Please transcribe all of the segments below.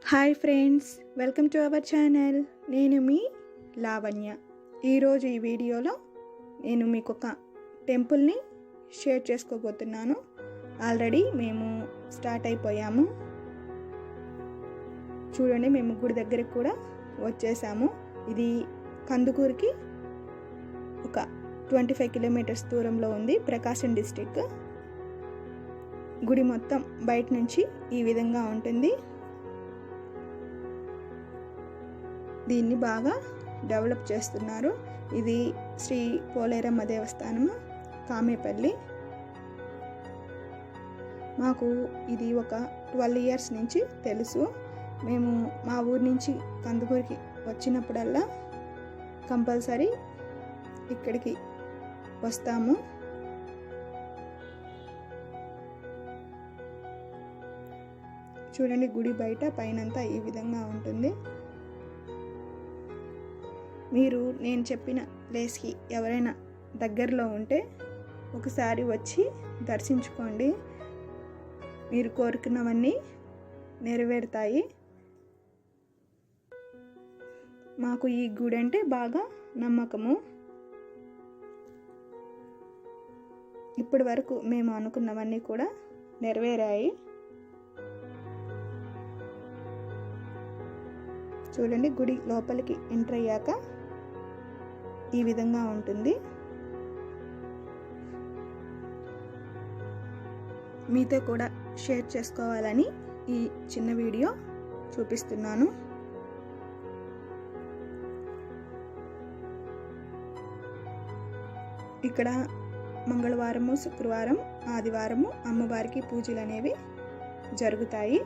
Hi friends, welcome to our channel. నేను మీ లావణ్య. ఈరోజు ఈ వీడియోలో నేను మీకు ఒక టెంపుల్ని షేర్ చేసుకోబోతున్నాను. ఆల్రెడీ మేము స్టార్ట్ అయిపోయాము. చూడండి, మేము గుడి దగ్గరికి కూడా వచ్చేసాము. ఇది కందుకూరుకి ఒక 25 కిలోమీటర్స్ దూరంలో ఉంది, ప్రకాశం డిస్టిక్. గుడి మొత్తం బయట నుంచి ఈ విధంగా ఉంటుంది. దీన్ని బాగా డెవలప్ చేస్తున్నారు. ఇది శ్రీ పోలేరమ్మ దేవస్థానము, కామేపల్లి. మాకు ఇది ఒక 12 ఇయర్స్ నుంచి తెలుసు. మేము మా ఊరి నుంచి కందుకూరికి వచ్చినప్పుడల్లా కంపల్సరీ ఇక్కడికి వస్తాము. చూడండి, గుడి బయట పైనంతా ఈ విధంగా ఉంటుంది. మీరు నేను చెప్పిన ప్లేస్కి ఎవరైనా దగ్గరలో ఉంటే ఒకసారి వచ్చి దర్శించుకోండి. మీరు కోరుకున్నవన్నీ నెరవేరుతాయి. మాకు ఈ గుడి అంటే బాగా నమ్మకము. ఇప్పటి వరకు మేము అనుకున్నవన్నీ కూడా నెరవేరాయి. చూడండి, గుడి లోపలికి ఎంటర్ అయ్యాక ఈ విధంగా ఉంటుంది. మీతో కూడా షేర్ చేసుకోవాలని ఈ చిన్న వీడియో చూపిస్తున్నాను. ఇక్కడ మంగళవారము, శుక్రవారం, ఆదివారము అమ్మవారికి పూజలు అనేవి జరుగుతాయి.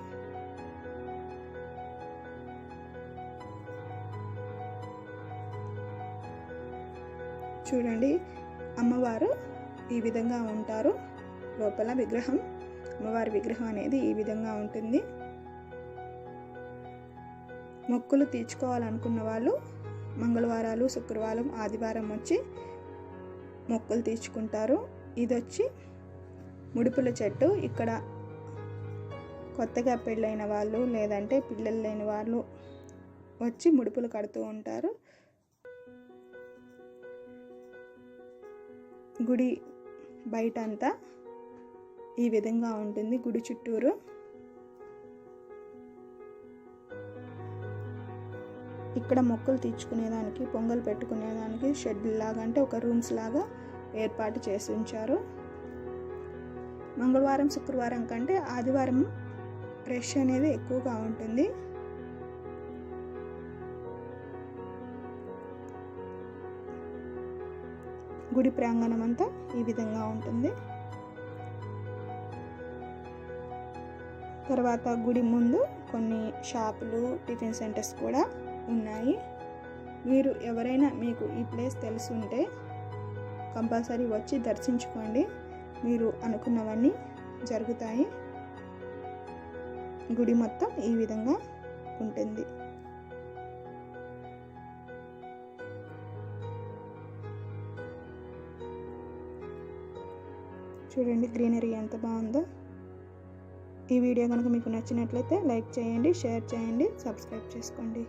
చూడండి, అమ్మవారు ఈ విధంగా ఉంటారు. లోపల విగ్రహం, అమ్మవారి విగ్రహం అనేది ఈ విధంగా ఉంటుంది. మొక్కులు తీర్చుకోవాలనుకున్న వాళ్ళు మంగళవారాలు, శుక్రవారం, ఆదివారం వచ్చి మొక్కులు తీర్చుకుంటారు. ఇది వచ్చి ముడుపుల చెట్టు. ఇక్కడ కొత్తగా పెళ్ళైన వాళ్ళు లేదంటే పిల్లలు లేని వాళ్ళు వచ్చి ముడుపులు కడుతూ ఉంటారు. గుడి బయట అంతా ఈ విధంగా ఉంటుంది. గుడి చుట్టూరు ఇక్కడ మొక్కలు తీర్చుకునేదానికి, పొంగల్ పెట్టుకునేదానికి షెడ్ లాగా, అంటే ఒక రూమ్స్ లాగా ఏర్పాటు చేసి ఉంచారు. మంగళవారం, శుక్రవారం కంటే ఆదివారం రష్ అనేది ఎక్కువగా ఉంటుంది. గుడి ప్రాంగణం అంతా ఈ విధంగా ఉంటుంది. తర్వాత గుడి ముందు కొన్ని షాపులు, టిఫిన్ సెంటర్స్ కూడా ఉన్నాయి. మీరు ఎవరైనా మీకు ఈ ప్లేస్ తెలుసుంటే కంపల్సరీ వచ్చి దర్శించుకోండి. మీరు అనుకున్నవన్నీ జరుగుతాయి. గుడి మొత్తం ఈ విధంగా ఉంటుంది. చూడండి, గ్రీనరీ ఎంత బాగుందో. ఈ వీడియో కనుక మీకు నచ్చినట్లయితే లైక్ చేయండి, షేర్ చేయండి, సబ్స్క్రైబ్ చేసుకోండి.